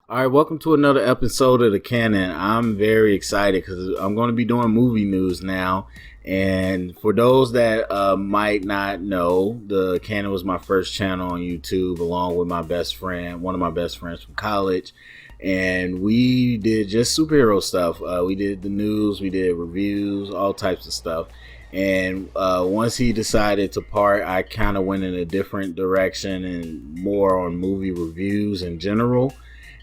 All right, welcome to another episode of the Canon. I'm very excited because I'm going to be doing movie news now. And for those that might not know, the Canon was my first channel on YouTube, along with my best friend, one of my best friends from college. And we did just superhero stuff. We did the news, we did reviews, all types of stuff. And once he decided to part, I kind of went in a different direction and more on movie reviews in general.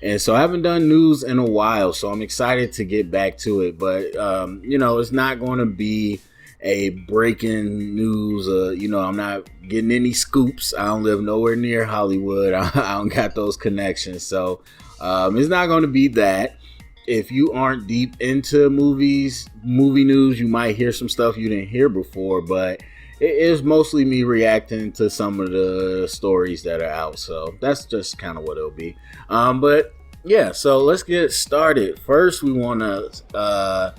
And so I haven't done news in a while, so I'm excited to get back to it. But, it's not going to be a breaking news. I'm not getting any scoops. I don't live nowhere near Hollywood. I don't got those connections. So it's not going to be that. If you aren't deep into movie news, you might hear some stuff you didn't hear before. But it is mostly me reacting to some of the stories that are out. So that's just kind of what it'll be. But yeah, so let's get started. First, we want to,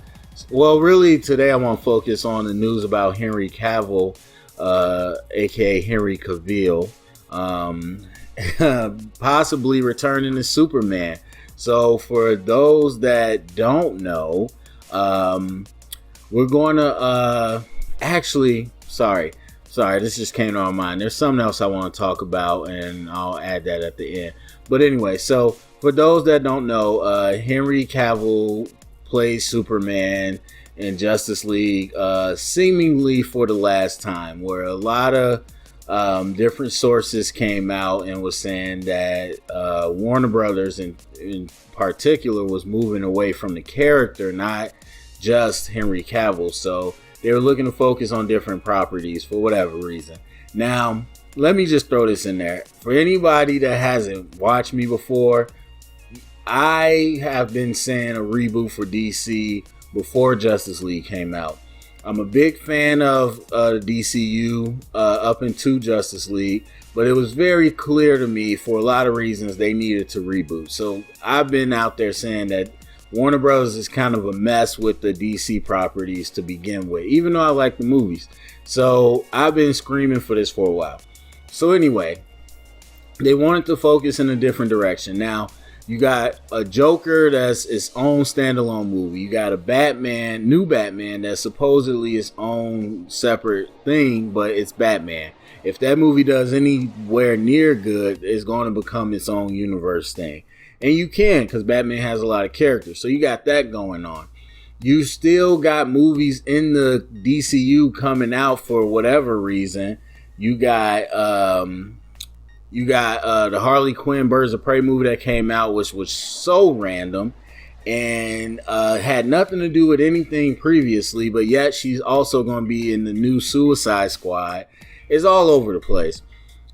really today I want to focus on the news about Henry Cavill, aka Henry Cavill, possibly returning as Superman. So for those that don't know, we're going to Sorry, this just came to my mind. There's something else I want to talk about, and I'll add that at the end. But anyway, so for those that don't know, Henry Cavill plays Superman in Justice League, seemingly for the last time, where a lot of different sources came out and was saying that Warner Brothers in particular was moving away from the character, not just Henry Cavill. So they were looking to focus on different properties for whatever reason. Now, let me just throw this in there. For anybody that hasn't watched me before, I have been saying a reboot for DC before Justice League came out. I'm a big fan of DCU up into Justice League, but it was very clear to me for a lot of reasons they needed to reboot. So I've been out there saying that Warner Bros. Is kind of a mess with the DC properties to begin with, even though I like the movies. So I've been screaming for this for a while. So anyway, they wanted to focus in a different direction. Now, you got a Joker that's its own standalone movie. You got a new Batman that's supposedly its own separate thing, but it's Batman. If that movie does anywhere near good, it's going to become its own universe thing. And you can, because Batman has a lot of characters. So you got that going on. You still got movies in the DCU coming out for whatever reason. You got the Harley Quinn Birds of Prey movie that came out, which was so random and had nothing to do with anything previously, but yet she's also going to be in the new Suicide Squad. It's all over the place.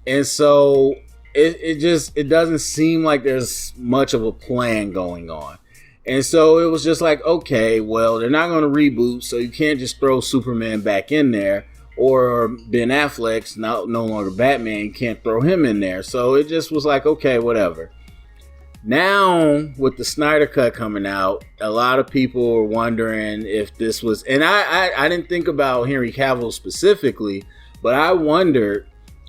And so it doesn't seem like there's much of a plan going on. And so it was just like, okay, well, they're not going to reboot, so you can't just throw Superman back in there. Or Ben Affleck's no longer Batman, you can't throw him in there. So it just was like, okay, whatever. Now, with the Snyder Cut coming out, a lot of people were wondering if this was... And I didn't think about Henry Cavill specifically, but I wondered,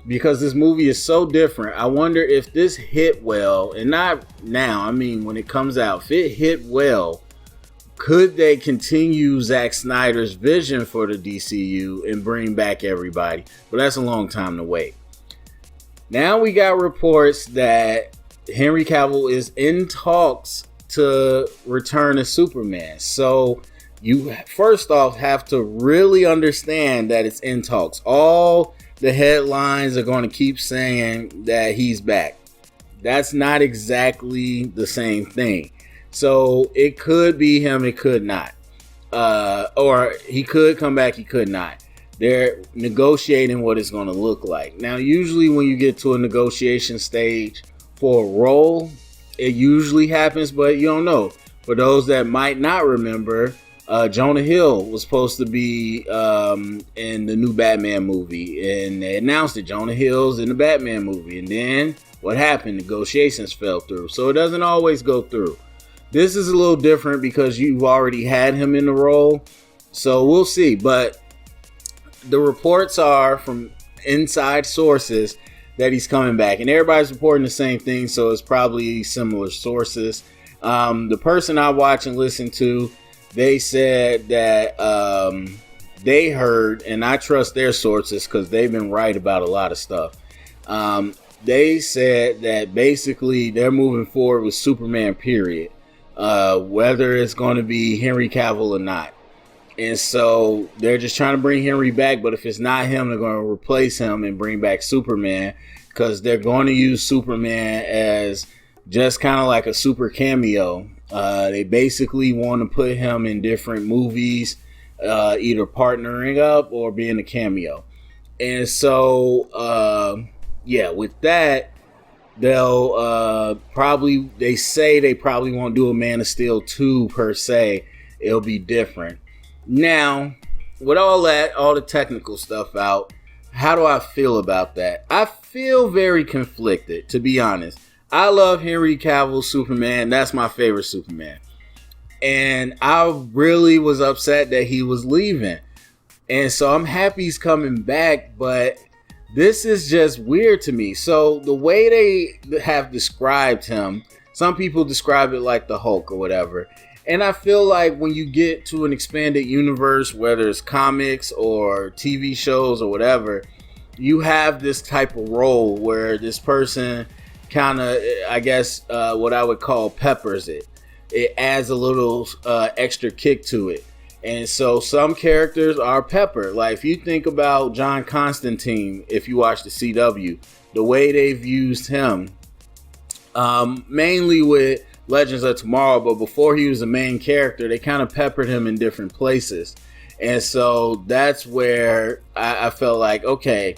because this movie is so different, I wonder if this hit well, and not now, I mean when it comes out, if it hit well, could they continue Zack Snyder's vision for the DCU and bring back everybody? But that's a long time to wait. Now we got reports that Henry Cavill is in talks to return as Superman. So you first off have to really understand that it's in talks. All the headlines are going to keep saying that he's back. That's not exactly the same thing. So it could be him, it could not. Or he could come back, he could not. They're negotiating what it's going to look like. Now, usually when you get to a negotiation stage for a role, it usually happens, but you don't know. For those that might not remember, Jonah Hill was supposed to be in the new Batman movie. And they announced that Jonah Hill's in the Batman movie. And then what happened? Negotiations fell through. So it doesn't always go through. This is a little different because you've already had him in the role. So we'll see. But the reports are from inside sources that he's coming back, and everybody's reporting the same thing, so it's probably similar sources. The person I watch and listen to, they said that they heard, and I trust their sources because they've been right about a lot of stuff. They said that basically they're moving forward with Superman, period. Whether it's going to be Henry Cavill or not. And so they're just trying to bring Henry back, but if it's not him, they're going to replace him and bring back Superman, because they're going to use Superman as just kind of like a super cameo. They basically want to put him in different movies, either partnering up or being a cameo. And so, with that, they'll they say they probably won't do a Man of Steel 2 per se. It'll be different. Now, with all that, all the technical stuff out, how do I feel about that? I feel very conflicted, to be honest. I love Henry Cavill's Superman. That's my favorite Superman. And I really was upset that he was leaving. And so I'm happy he's coming back, but this is just weird to me. So the way they have described him, some people describe it like the Hulk or whatever. And I feel like when you get to an expanded universe, whether it's comics or TV shows or whatever, you have this type of role where this person kind of, I guess, what I would call peppers it. It adds a little extra kick to it. And so some characters are pepper. Like if you think about John Constantine, if you watch the CW, the way they've used him, mainly with Legends of Tomorrow, but before he was the main character, they kind of peppered him in different places. And so that's where I felt like, okay.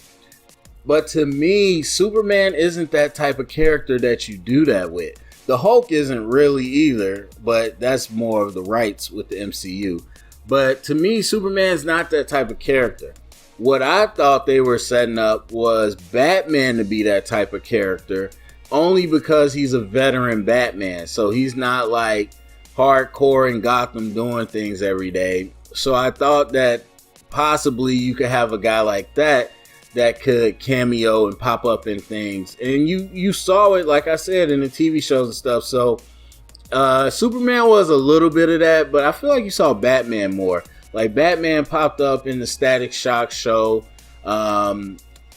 But to me, Superman isn't that type of character that you do that with. The Hulk isn't really either, but that's more of the rights with the MCU. But to me, Superman's not that type of character. What I thought they were setting up was Batman to be that type of character, only because he's a veteran Batman. So he's not like hardcore in Gotham doing things every day. So I thought that possibly you could have a guy like that could cameo and pop up in things. And you saw it, like I said, in the TV shows and stuff. So Superman was a little bit of that, but I feel like you saw Batman more. Like Batman popped up in the Static Shock show.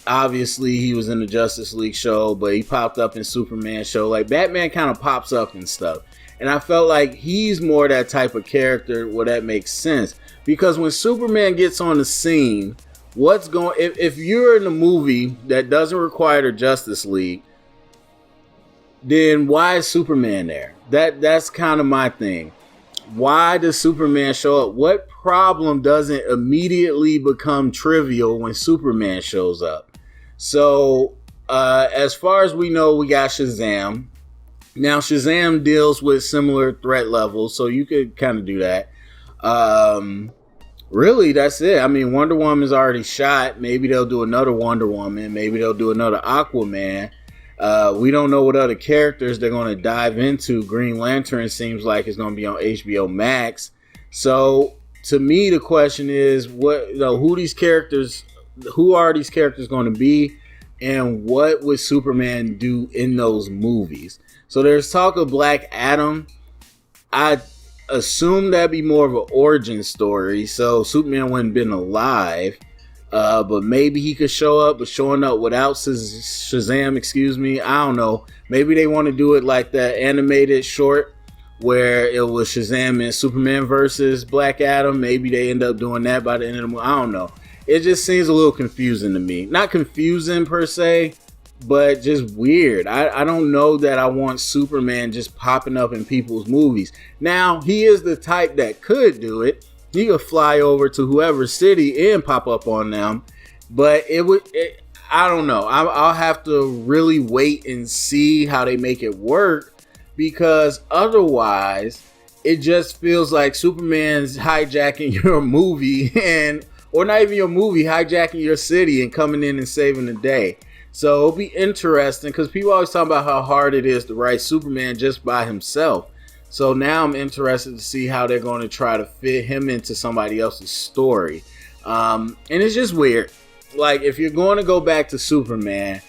Obviously he was in the Justice League show, but he popped up in Superman show. Like Batman kind of pops up and stuff. And I felt like he's more that type of character where that makes sense. Because when Superman gets on the scene, if you're in a movie that doesn't require the Justice League, then why is Superman there? That's kind of my thing. Why does Superman show up? What problem doesn't immediately become trivial when Superman shows up? So, as far as we know, we got Shazam. Now, Shazam deals with similar threat levels, so you could kind of do that. Really, that's it. I mean, Wonder Woman's already shot. Maybe they'll do another Wonder Woman. Maybe they'll do another Aquaman. We don't know what other characters they're going to dive into. Green Lantern seems like it's going to be on HBO Max. So to me, the question is, who are these characters going to be, and what would Superman do in those movies? So there's talk of Black Adam. I assume that'd be more of an origin story, so Superman wouldn't been alive. But maybe he could show up, but showing up without Shazam, I don't know. Maybe they want to do it like that animated short where it was Shazam and Superman versus Black Adam. Maybe they end up doing that by the end of the movie. I don't know. It just seems a little confusing to me. Not confusing per se, but just weird. I don't know that I want Superman just popping up in people's movies. Now, he is the type that could do it. He could fly over to whoever city and pop up on them. But I don't know. I'll have to really wait and see how they make it work, because otherwise it just feels like Superman's hijacking your movie, or not even your movie, hijacking your city and coming in and saving the day. So it'll be interesting, because people always talk about how hard it is to write Superman just by himself. So now I'm interested to see how they're going to try to fit him into somebody else's story. And it's just weird. Like, if you're going to go back to Superman,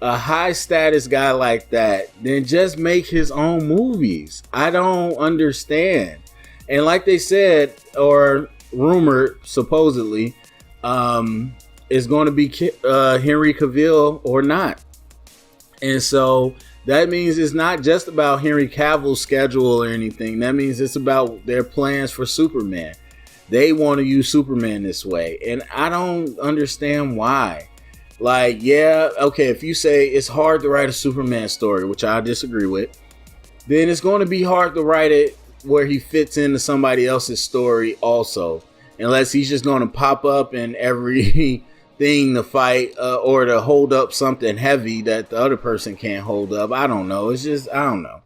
a high status guy like that, then just make his own movies. I don't understand. And like they said, or rumored supposedly, is going to be Henry Cavill or not. And so that means it's not just about Henry Cavill's schedule or anything. That means it's about their plans for Superman. They want to use Superman this way. And I don't understand why. Like, yeah, okay, if you say it's hard to write a Superman story, which I disagree with, then it's going to be hard to write it where he fits into somebody else's story also. Unless he's just going to pop up in every thing to fight or to hold up something heavy that the other person can't hold up. I don't know. It's just, I don't know.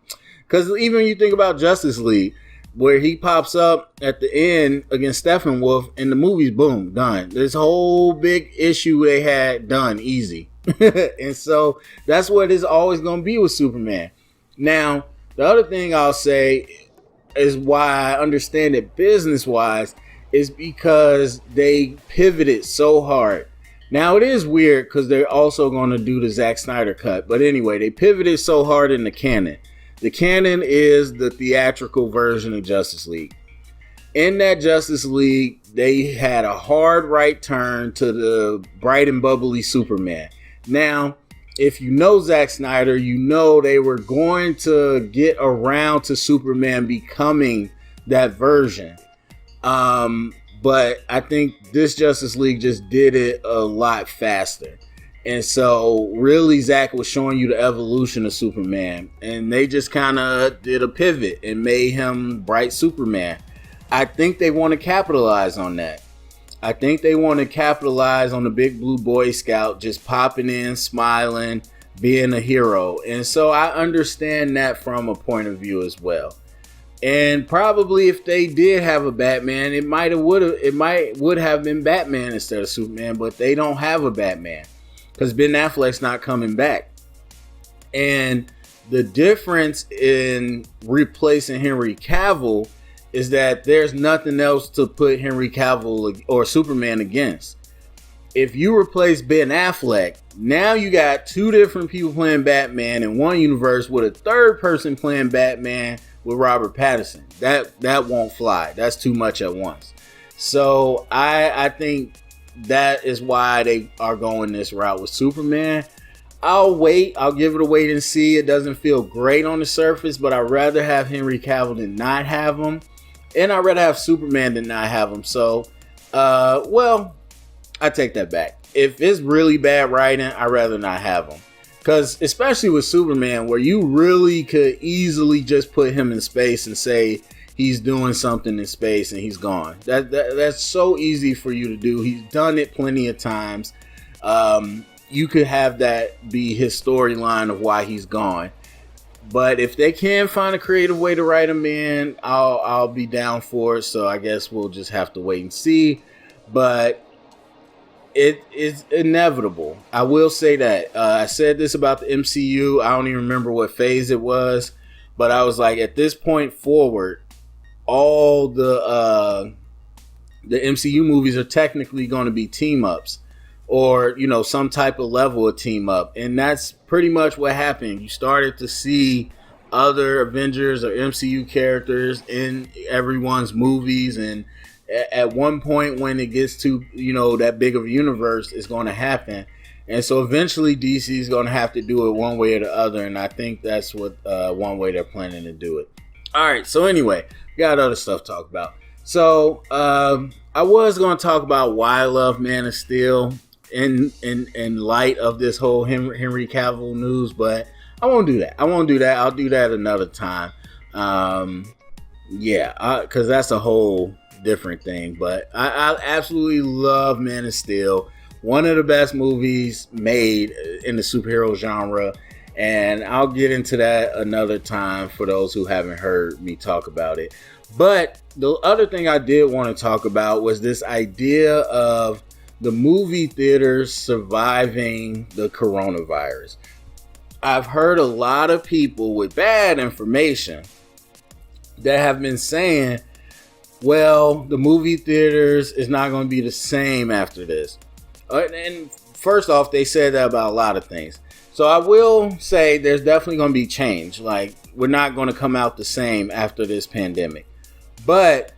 Because even you think about Justice League, where he pops up at the end against Steppenwolf, and the movie's boom, done. This whole big issue they had done easy. And so that's what it's always going to be with Superman. Now, the other thing I'll say is why I understand it business-wise is because they pivoted so hard. Now, it is weird because they're also going to do the Zack Snyder cut. But anyway, they pivoted so hard in the canon. The canon is the theatrical version of Justice League. In that Justice League, they had a hard right turn to the bright and bubbly Superman. Now, if you know Zack Snyder, you know they were going to get around to Superman becoming that version. But I think this Justice League just did it a lot faster. And so really Zack was showing you the evolution of Superman, and they just kind of did a pivot and made him bright Superman. I think they want to capitalize on that. I think they want to capitalize on the big blue Boy Scout just popping in, smiling, being a hero. And so I understand that from a point of view as well. And probably if they did have a Batman, it would have been Batman instead of Superman, but they don't have a Batman. Because Ben Affleck's not coming back. And the difference in replacing Henry Cavill is that there's nothing else to put Henry Cavill or Superman against. If you replace Ben Affleck, now you got two different people playing Batman in one universe with a third person playing Batman with Robert Pattinson. That won't fly. That's too much at once. So I think that is why they are going this route with Superman. I'll wait. I'll give it a wait and see. It doesn't feel great on the surface, but I'd rather have Henry Cavill than not have him. And I'd rather have Superman than not have him. So, well, I take that back. If it's really bad writing, I'd rather not have him. Because especially with Superman, where you really could easily just put him in space and say, he's doing something in space and he's gone. That's so easy for you to do. He's done it plenty of times. You could have that be his storyline of why he's gone. But if they can find a creative way to write him in, I'll be down for it. So I guess we'll just have to wait and see. But it is inevitable. I will say that. I said this about the MCU. I don't even remember what phase it was. But I was like, at this point forward, all the MCU movies are technically going to be team ups, or some type of level of team up, and that's pretty much what happened. You started to see other Avengers or MCU characters in everyone's movies, and at one point when it gets to that big of a universe, it's going to happen. And so eventually DC is going to have to do it one way or the other, and I think that's what one way they're planning to do it. All right, so anyway, got other stuff to talk about. So I was going to talk about why I love Man of Steel in light of this whole Henry Cavill news, but I won't do that. I'll do that another time. Because that's a whole different thing. But I absolutely love Man of Steel. One of the best movies made in the superhero genre. And I'll get into that another time for those who haven't heard me talk about it. But the other thing I did want to talk about was this idea of the movie theaters surviving the coronavirus. I've heard a lot of people with bad information that have been saying, well, the movie theaters is not going to be the same after this. And first off, they said that about a lot of things. So I will say there's definitely going to be change. Like, we're not going to come out the same after this pandemic. But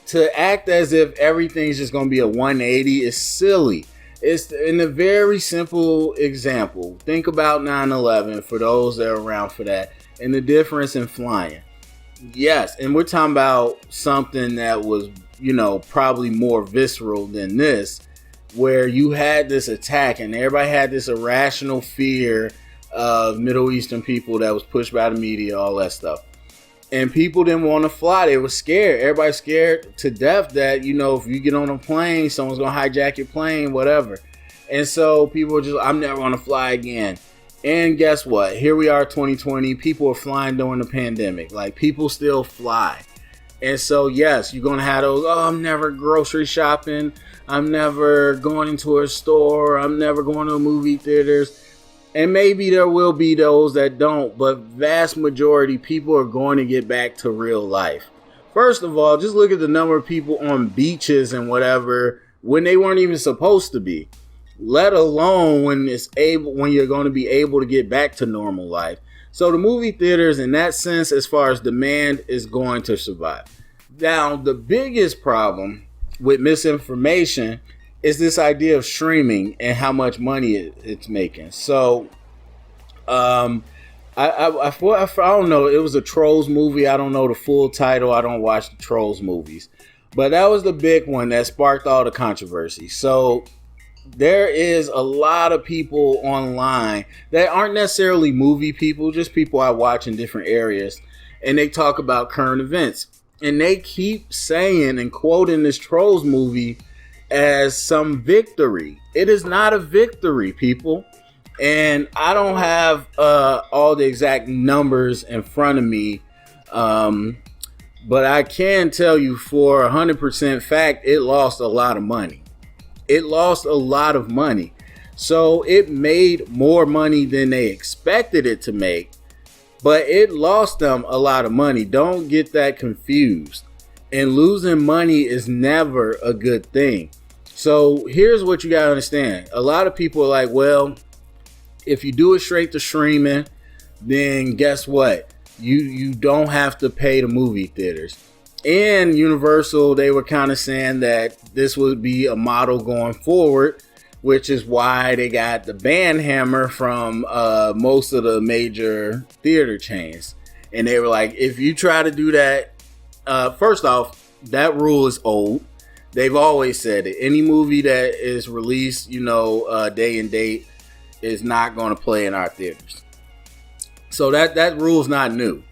to act as if everything's just going to be a 180 is silly. It's in a very simple example. Think about 9/11 for those that are around for that, and the difference in flying. Yes, and we're talking about something that was, probably more visceral than this, where you had this attack and everybody had this irrational fear of Middle Eastern people that was pushed by the media, all that stuff. And people didn't want to fly. They were scared. Everybody's scared to death that, if you get on a plane, someone's going to hijack your plane, whatever. And so people were just, I'm never going to fly again. And guess what? Here we are, 2020. People are flying during the pandemic. Like, people still fly. And so, yes, you're going to have those, I'm never grocery shopping. I'm never going into a store. I'm never going to movie theaters. And maybe there will be those that don't, but vast majority, people are going to get back to real life. First of all, just look at the number of people on beaches and whatever when they weren't even supposed to be, let alone when you're going to be able to get back to normal life. So the movie theaters, in that sense, as far as demand, is going to survive. Now, the biggest problem with misinformation is this idea of streaming and how much money it's making. So, I don't know. It was a Trolls movie. I don't know the full title. I don't watch the Trolls movies, but that was the big one that sparked all the controversy. So there is a lot of people online that aren't necessarily movie people, just people I watch in different areas, and they talk about current events, and they keep saying and quoting this Trolls movie as some victory. It is not a victory, people. And I don't have all the exact numbers in front of me, but I can tell you for 100% fact, it lost a lot of money. It lost a lot of money. So it made more money than they expected it to make, but it lost them a lot of money. Don't get that confused. And losing money is never a good thing. So here's what you got to understand. A lot of people are like, well, if you do it straight to streaming, then guess what? You don't have to pay the movie theaters. And Universal, they were kind of saying that this would be a model going forward, which is why they got the ban hammer from most of the major theater chains. And they were like, if you try to do that, first off, that rule is old. They've always said it. Any movie that is released, day and date is not going to play in our theaters. So that rule is not new.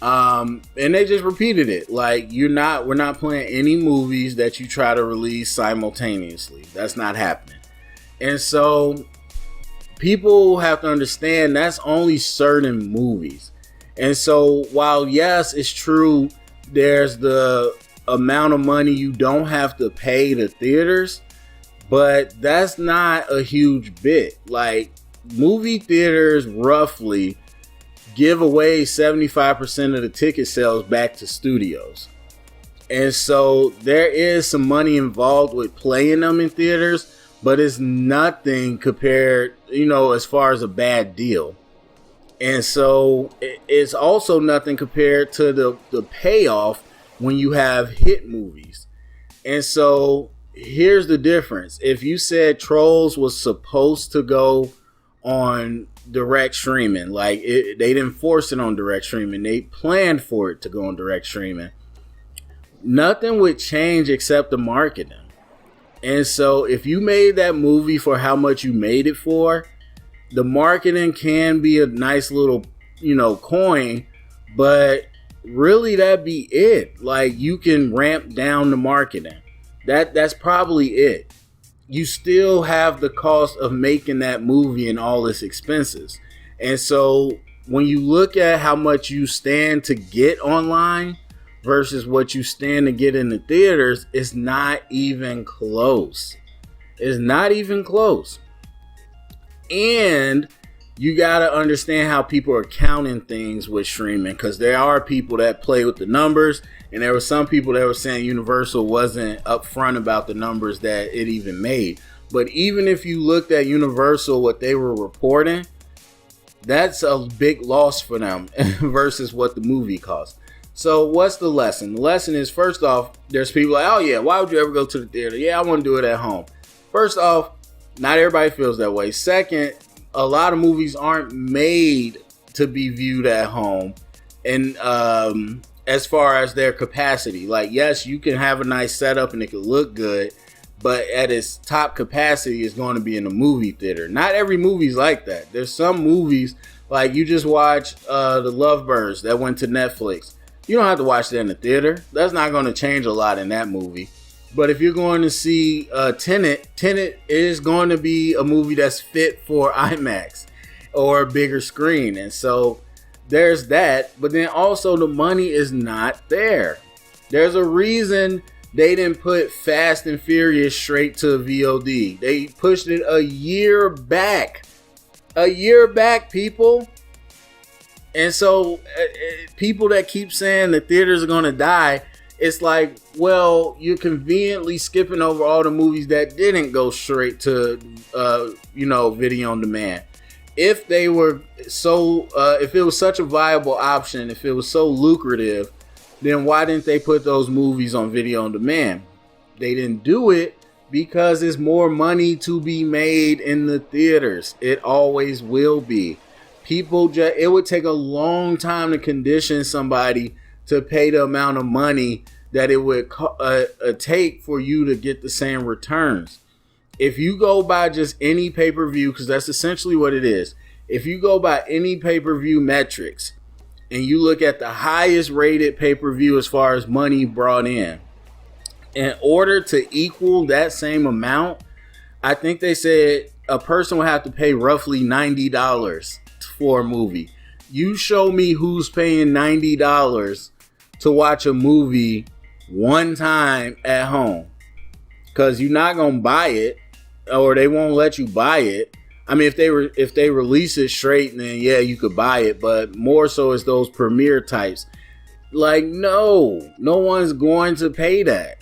And they just repeated it. Like, we're not playing any movies that you try to release simultaneously. That's not happening. And so people have to understand that's only certain movies. And so while, yes, it's true, there's the amount of money you don't have to pay the theaters, but that's not a huge bit. Like, movie theaters roughly give away 75% of the ticket sales back to studios. And so there is some money involved with playing them in theaters, but it's nothing compared, as far as a bad deal. And so it's also nothing compared to the payoff when you have hit movies. And so here's the difference. If you said Trolls was supposed to go on direct streaming, like they didn't force it on direct streaming, they planned for it to go on direct streaming, nothing would change except the marketing. And so if you made that movie for how much you made it for, the marketing can be a nice little, coin, but really that'd be it. Like, you can ramp down the marketing. That's probably it. You still have the cost of making that movie and all its expenses. And so when you look at how much you stand to get online versus what you stand to get in the theaters, it's not even close. It's not even close. And you got to understand how people are counting things with streaming, because there are people that play with the numbers, and there were some people that were saying Universal wasn't upfront about the numbers that it even made. But even if you looked at Universal, what they were reporting, That's a big loss for them versus what the movie costs. So what's the lesson? The lesson is, first off, there's people like, oh yeah, why would you ever go to the theater? Yeah, I want to do it at home. First off, not everybody feels that way. Second, a lot of movies aren't made to be viewed at home. And as far as their capacity, like, yes, you can have a nice setup and it can look good, but at its top capacity is going to be in a movie theater. Not every movie's like that. There's some movies, like you just watched The Lovebirds that went to Netflix. You don't have to watch that in the theater. That's not going to change a lot in that movie. But if you're going to see Tenet is going to be a movie that's fit for IMAX or a bigger screen. And so there's that. But then also the money is not there. There's a reason they didn't put Fast and Furious straight to VOD. They pushed it a year back. A year back, people. And so people that keep saying the theaters are going to die, it's like, well, you're conveniently skipping over all the movies that didn't go straight to, video on demand. If they were if it was such a viable option, if it was so lucrative, then why didn't they put those movies on video on demand? They didn't do it because there's more money to be made in the theaters. It always will be. It would take a long time to condition somebody to pay the amount of money that it would take for you to get the same returns. If you go by just any pay-per-view, because that's essentially what it is. If you go by any pay-per-view metrics and you look at the highest rated pay-per-view as far as money brought in order to equal that same amount, I think they said a person would have to pay roughly $90 for a movie. You show me who's paying $90 to watch a movie one time at home, because you're not gonna buy it, or they won't let you buy it. I mean, if they release it straight, then yeah, you could buy it, but more so as those premiere types. Like, no one's going to pay that.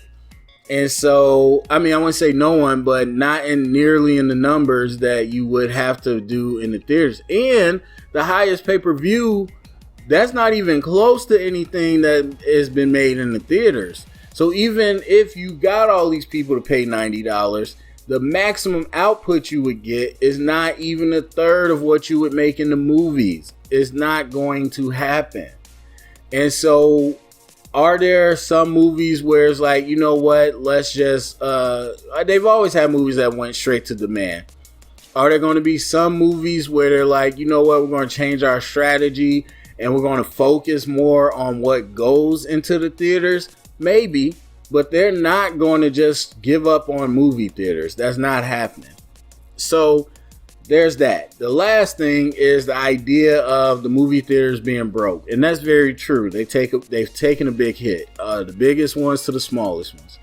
And so, I mean, I wouldn't say no one, but not nearly in the numbers that you would have to do in the theaters. And the highest pay-per-view, that's not even close to anything that has been made in the theaters. So even if you got all these people to pay $90, the maximum output you would get is not even a third of what you would make in the movies. It's not going to happen. And so, are there some movies where it's like, you know what, let's just, they've always had movies that went straight to demand. Are there going to be some movies where they're like, you know what, we're going to change our strategy and we're going to focus more on what goes into the theaters? Maybe, but they're not going to just give up on movie theaters. That's not happening. So there's that. The last thing is the idea of the movie theaters being broke. And that's very true. They've taken a big hit. The biggest ones to the smallest ones.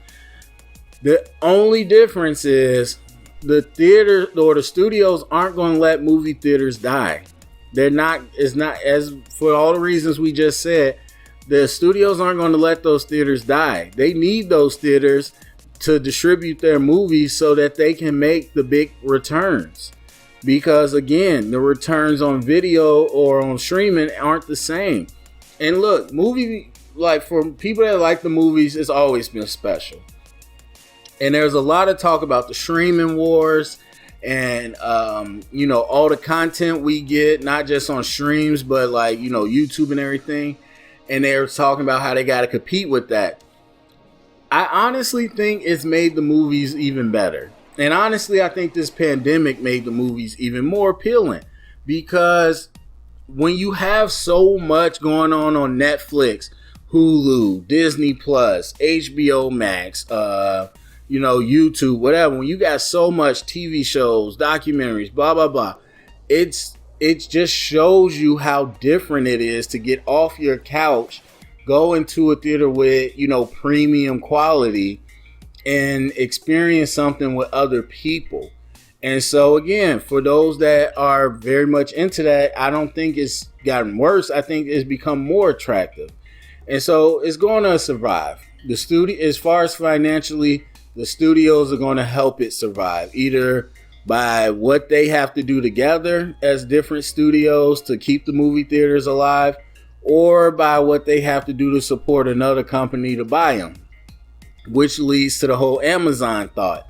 The only difference is the theater or the studios aren't going to let movie theaters die. It's not, as for all the reasons we just said, the studios aren't going to let those theaters die. They need those theaters to distribute their movies so that they can make the big returns. Because again, the returns on video or on streaming aren't the same. And look, for people that like the movies, it's always been special. And there's a lot of talk about the streaming wars and, all the content we get, not just on streams, but YouTube and everything. And they're talking about how they got to compete with that. I honestly think it's made the movies even better. And honestly, I think this pandemic made the movies even more appealing, because when you have so much going on Netflix, Hulu, Disney Plus, HBO Max, YouTube, whatever, when you got so much TV shows, documentaries, blah, blah, blah, it just shows you how different it is to get off your couch, go into a theater with, premium quality, and experience something with other people. And so again, for those that are very much into that, I don't think it's gotten worse. I think it's become more attractive. And so it's going to survive. The studio, as far as financially, the studios are going to help it survive, either by what they have to do together as different studios to keep the movie theaters alive, or by what they have to do to support another company to buy them, which leads to the whole Amazon thought.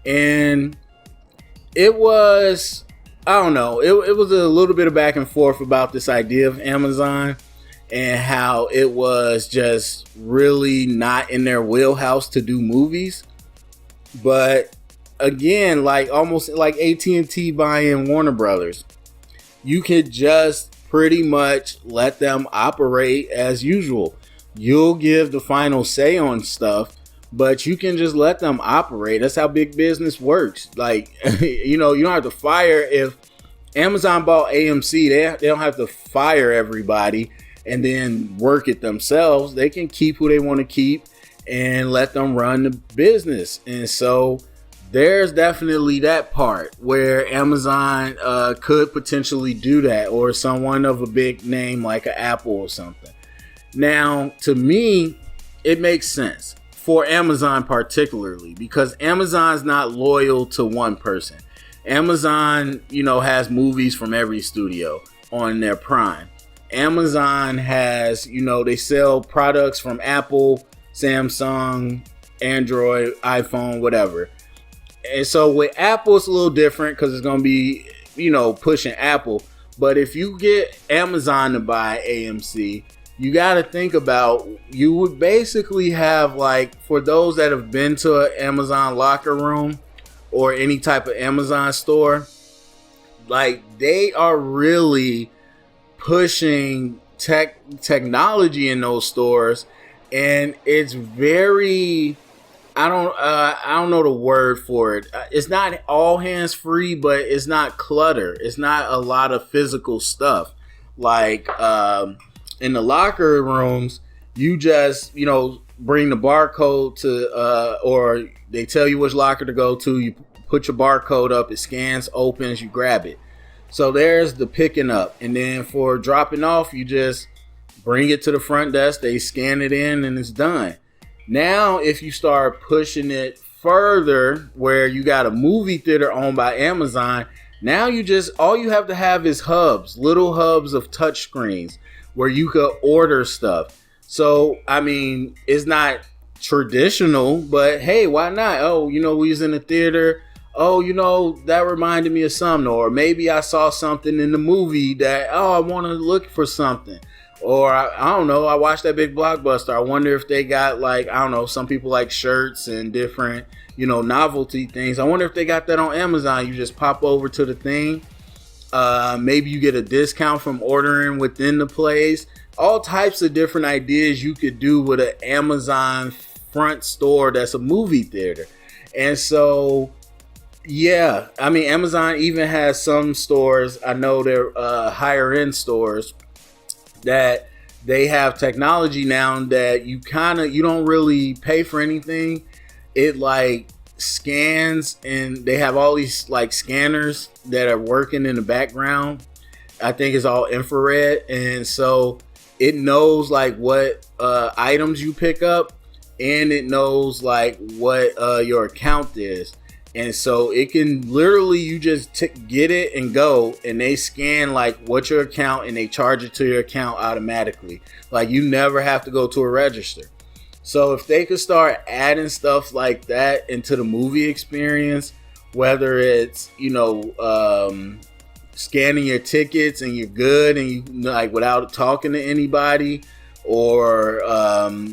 And it was, I don't know, it was a little bit of back and forth about this idea of Amazon and how it was just really not in their wheelhouse to do movies. But again, like almost like AT&T buying Warner Brothers, you could just pretty much let them operate as usual. You'll give the final say on stuff, but you can just let them operate. That's how big business works. Like, you don't have to fire. If Amazon bought AMC, they don't have to fire everybody and then work it themselves. They can keep who they want to keep and let them run the business. And so there's definitely that part where Amazon could potentially do that, or someone of a big name like an Apple or something. Now, to me, it makes sense for Amazon particularly, because Amazon's not loyal to one person. Amazon, has movies from every studio on their Prime. Amazon has, they sell products from Apple, Samsung, Android, iPhone, whatever. And so with Apple, it's a little different because it's going to be, pushing Apple. But if you get Amazon to buy AMC, you got to think about, you would basically have, like, for those that have been to an Amazon locker room or any type of Amazon store, like, they are really pushing technology in those stores, and it's very, I don't know the word for it. It's not all hands free, but it's not clutter. It's not a lot of physical stuff. Like in the locker rooms, you just bring the barcode to, or they tell you which locker to go to. You put your barcode up, it scans, opens, you grab it. So there's the picking up. And then for dropping off, you just bring it to the front desk, they scan it in, and it's done. Now, if you start pushing it further, where you got a movie theater owned by Amazon, now all you have to have is hubs, little hubs of touch screens where you could order stuff. So, I mean, it's not traditional, but hey, why not? Oh, we was in the theater. Oh, that reminded me of something. Or maybe I saw something in the movie that, I want to look for something. Or I don't know, I watched that big blockbuster. I wonder if they got, like, I don't know, some people like shirts and different, novelty things. I wonder if they got that on Amazon. You just pop over to the thing. Maybe you get a discount from ordering within the place. All types of different ideas you could do with an Amazon front store that's a movie theater. And so, yeah, I mean, Amazon even has some stores, I know they're higher end stores, that they have technology now that you don't really pay for anything. It like scans, and they have all these like scanners that are working in the background. I think it's all infrared, and so it knows like what items you pick up, and it knows like what your account is. And so it can literally, you just get it and go, and they scan like what's your account, and they charge it to your account automatically. Like, you never have to go to a register. So if they could start adding stuff like that into the movie experience, whether it's, scanning your tickets and you're good and you like without talking to anybody, or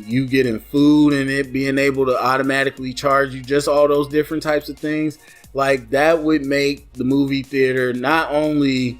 you getting food and it being able to automatically charge you, just all those different types of things, like that would make the movie theater not only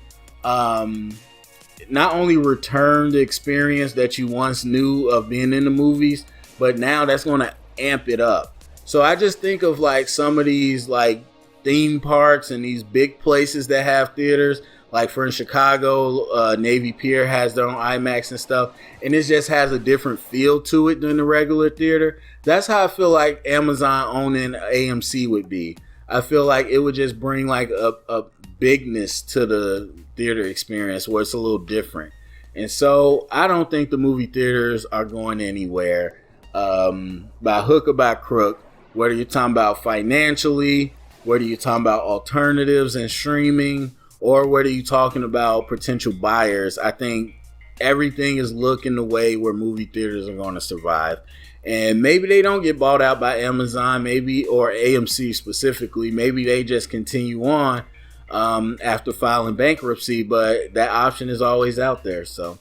return the experience that you once knew of being in the movies, but now that's going to amp it up. So I just think of like some of these like theme parks and these big places that have theaters. Like for in Chicago, Navy Pier has their own IMAX and stuff, and it just has a different feel to it than the regular theater. That's how I feel like Amazon owning AMC would be. I feel like it would just bring like a bigness to the theater experience where it's a little different. And so I don't think the movie theaters are going anywhere by hook or by crook, whether you're talking about financially, whether you're talking about alternatives and streaming, or whether you're talking about potential buyers, I think everything is looking the way where movie theaters are going to survive. And maybe they don't get bought out by Amazon, maybe, or AMC specifically. Maybe they just continue on after filing bankruptcy, but that option is always out there. So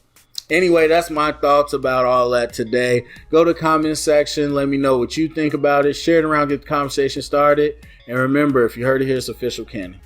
anyway, that's my thoughts about all that today. Go to the comment section. Let me know what you think about it. Share it around, get the conversation started. And remember, if you heard it here, it's official canon.